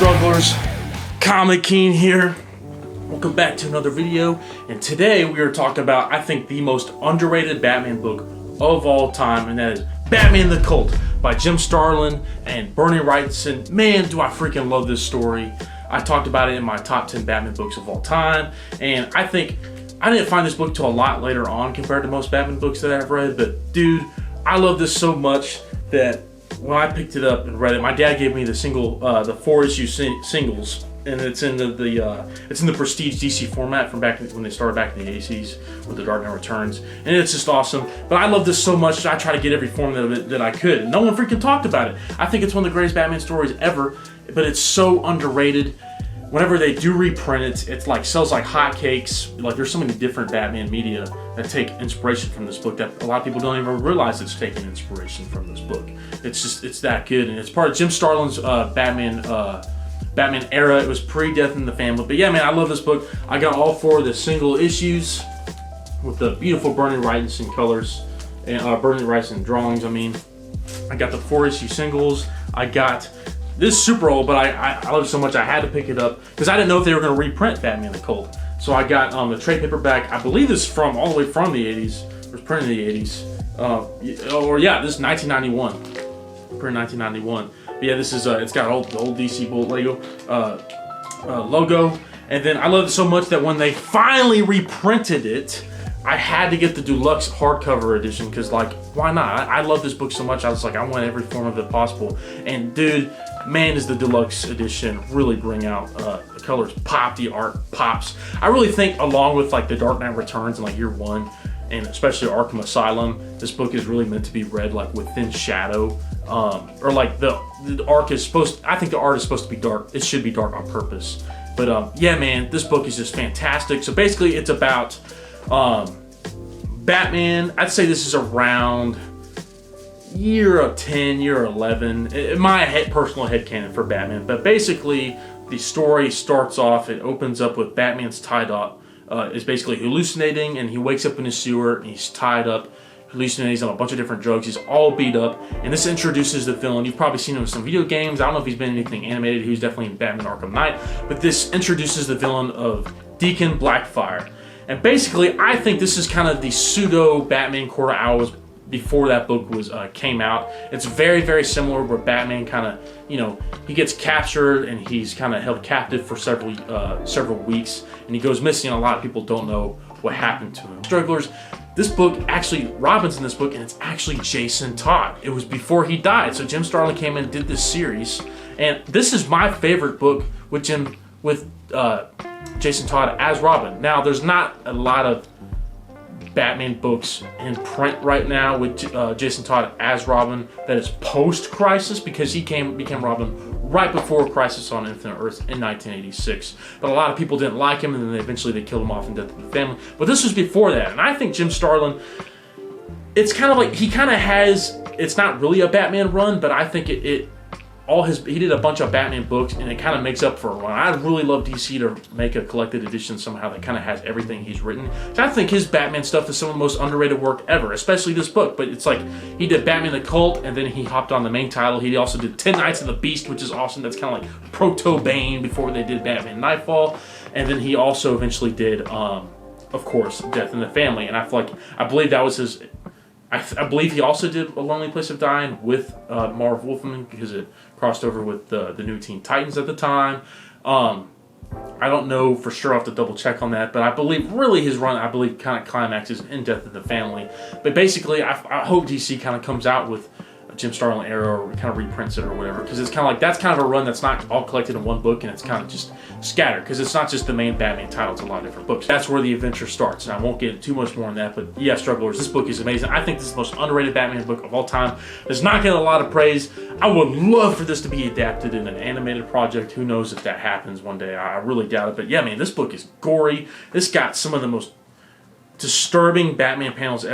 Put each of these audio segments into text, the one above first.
Strugglers, Comic King here. Welcome back to another video, and today we are talking about, I think, the most underrated Batman book of all time, and that is Batman the Cult by Jim Starlin and Bernie Wrightson. Man, do I freaking love this story. I talked about it in my top 10 Batman books of all time, and I think I didn't find this book till a lot later on compared to most Batman books that I've read, but dude, I love this so much that when I picked it up and read it, my dad gave me the 4-issue singles, and it's in the Prestige DC format from back when they started back in the 80s with The Dark Knight Returns, and it's just awesome. But I love this so much, I try to get every form of it that I could. No one freaking talked about it. I think it's one of the greatest Batman stories ever, but it's so underrated. Whenever they do reprint it, it's like sells like hotcakes. Like, there's so many different Batman media that take inspiration from this book that a lot of people don't even realize it's taking inspiration from this book. It's that good, and it's part of Jim Starlin's Batman era. It was pre-Death in the Family, but yeah, man, I love this book. I got all 4 of the single issues with the beautiful Bernie Wrightson colors and Bernie Wrightson drawings. I got the 4-issue singles. I got this super old, but I love it so much I had to pick it up because I didn't know if they were going to reprint Batman the Cult. So I got the trade paperback. I believe this is from all the way from the 80s. It was printed in the 80s. This is 1991. Printed 1991. But yeah, this is it's got the old DC Bullet logo. And then I love it so much that when they finally reprinted it, I had to get the deluxe hardcover edition because, like, why not? I love this book so much. I was like, I want every form of it possible. And dude, man, does the deluxe edition really bring out the colors pop, the art pops. I really think, along with like The Dark Knight Returns and like Year One, and especially Arkham Asylum, this book is really meant to be read like within shadow, or like the arc is supposed. I think the art is supposed to be dark. It should be dark on purpose. But yeah, man, this book is just fantastic. So basically, it's about Batman. I'd say this is around year 10, year 11, in my personal headcanon for Batman. But basically, the story starts off, it opens up with Batman's tied up, is basically hallucinating, and he wakes up in a sewer, and he's tied up, hallucinating on a bunch of different drugs. He's all beat up, and this introduces the villain. You've probably seen him in some video games. I don't know if he's been in anything animated. He was definitely in Batman Arkham Knight, but this introduces the villain of Deacon Blackfire. And basically, I think this is kind of the pseudo Batman Court of Owls before that book was came out. It's very, very similar, where Batman kind of, he gets captured and he's kind of held captive for several weeks, and he goes missing. A lot of people don't know what happened to him. Strugglers, this book actually, Robin's in this book, and it's actually Jason Todd. It was before he died, so Jim Starlin came in and did this series, and this is my favorite book with Jason Todd as Robin. Now, there's not a lot of Batman books in print right now with Jason Todd as Robin that is post-Crisis, because he became Robin right before Crisis on Infinite Earths in 1986. But a lot of people didn't like him, and then eventually they killed him off in Death of the Family. But this was before that, and I think Jim Starlin, it's kind of like, he kind of has, it's not really a Batman run, but I think he did a bunch of Batman books, and it kind of makes up for a run. I really love DC to make a collected edition somehow that kind of has everything he's written. So I think his Batman stuff is some of the most underrated work ever, especially this book. But it's like, he did Batman the Cult, and then he hopped on the main title. He also did 10 Nights of the Beast, which is awesome. That's kind of like proto-Bane before they did Batman Nightfall. And then he also eventually did, of course, Death in the Family. And I believe that was his... I believe he also did A Lonely Place of Dying with Marv Wolfman, because it crossed over with the new Teen Titans at the time. I don't know for sure. I'll have to double check on that, but I believe really his run, kind of climaxes in Death in the Family. But basically, I hope DC kind of comes out with a Jim Starlin era, or kind of reprints it or whatever, because it's kind of like, that's kind of a run that's not all collected in one book, and it's kind of just scattered, because it's not just the main Batman title, it's a lot of different books. That's where the adventure starts, and I won't get too much more on that, but yeah, Strugglers, this book is amazing. I think this is the most underrated Batman book of all time. It's not getting a lot of praise. I would love for this to be adapted in an animated project. Who knows if that happens one day. I really doubt it, but yeah, man, this book is gory. This got some of the most disturbing Batman panels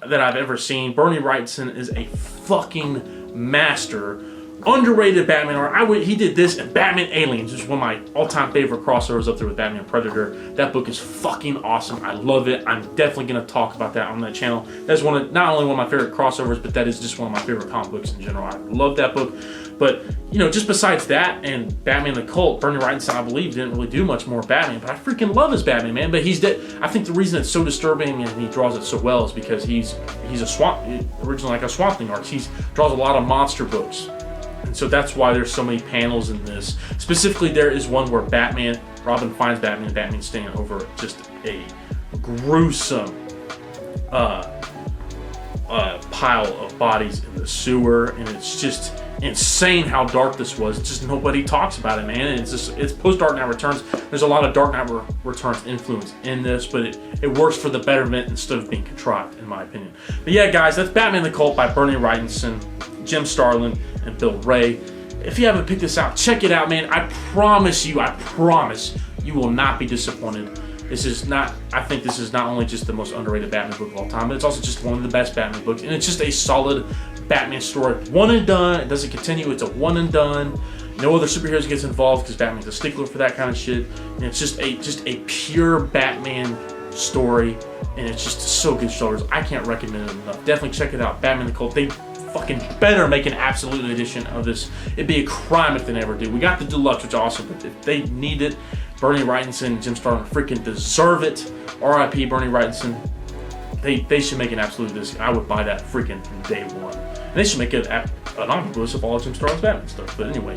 that I've ever seen. Bernie Wrightson is a fucking master. Underrated Batman art. He did this and Batman Aliens, which is one of my all-time favorite crossovers, up there with Batman Predator. That book is fucking awesome. I love it. I'm definitely going to talk about that on that channel. That's not only one of my favorite crossovers, but that is just one of my favorite comic books in general. I love that book. But you know, just besides that and Batman the Cult, Bernie Wrightson, I believe, didn't really do much more Batman. But I freaking love his Batman, man. But he's dead. I think the reason it's so disturbing and he draws it so well is because he's a originally like a Swamp Thing artist. He draws a lot of monster books. And so that's why there's so many panels in this. Specifically, there is one where Robin finds Batman, and Batman's standing over just a gruesome pile of bodies in the sewer, and it's just insane how dark this was. Just nobody talks about it, man. And it's post Dark Knight Returns. There's a lot of Dark Knight Returns influence in this, but it works for the betterment instead of being contrived, in my opinion. But yeah, guys, that's Batman the Cult by Bernie Wrightson, Jim Starlin, and Bill Ray. If you haven't picked this out, check it out, man. I promise you will not be disappointed. I think this is not only just the most underrated Batman book of all time, but it's also just one of the best Batman books. And it's just a solid Batman story. One and done. It doesn't continue. It's a one and done. No other superheroes gets involved because Batman's a stickler for that kind of shit. And it's just a pure Batman story. And it's just so good, Struglers. I can't recommend it enough. Definitely check it out. Batman the Cult. They fucking better make an absolute edition of this. It'd be a crime if they never do. We got the deluxe, which is awesome, but if they need it, Bernie Wrightson and Jim Starlin freaking deserve it. R.I.P. Bernie Wrightson. They should make an absolute edition. I would buy that freaking day one. And they should make an omnibus of all of Jim Starlin's Batman stuff. But anyway,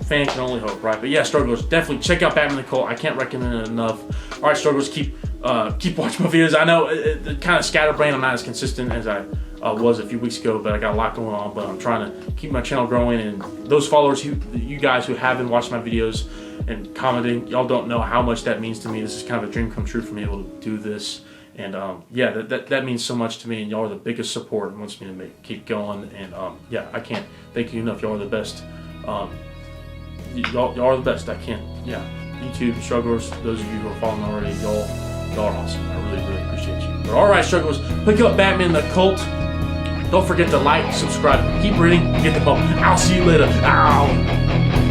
fan can only hope, right? But yeah, Strugglers, definitely check out Batman the Cult. I can't recommend it enough. All right, Strugglers, keep watching my videos. I know it kind of scatterbrained. I'm not as consistent as I was a few weeks ago, but I got a lot going on. But I'm trying to keep my channel growing. And those followers, you guys who have been watching my videos and commenting, y'all don't know how much that means to me. This is kind of a dream come true for me able to do this. And yeah, that means so much to me, and y'all are the biggest support and wants me to keep going. And yeah, I can't thank you enough. Y'all are the best. Y'all are the best. I can't. Yeah, YouTube Strugglers. Those of you who are following already, y'all are awesome. I really appreciate you. But all right, Strugglers, pick up Batman the Cult. Don't forget to like, subscribe, keep reading, get the ball. I'll see you later. Ow.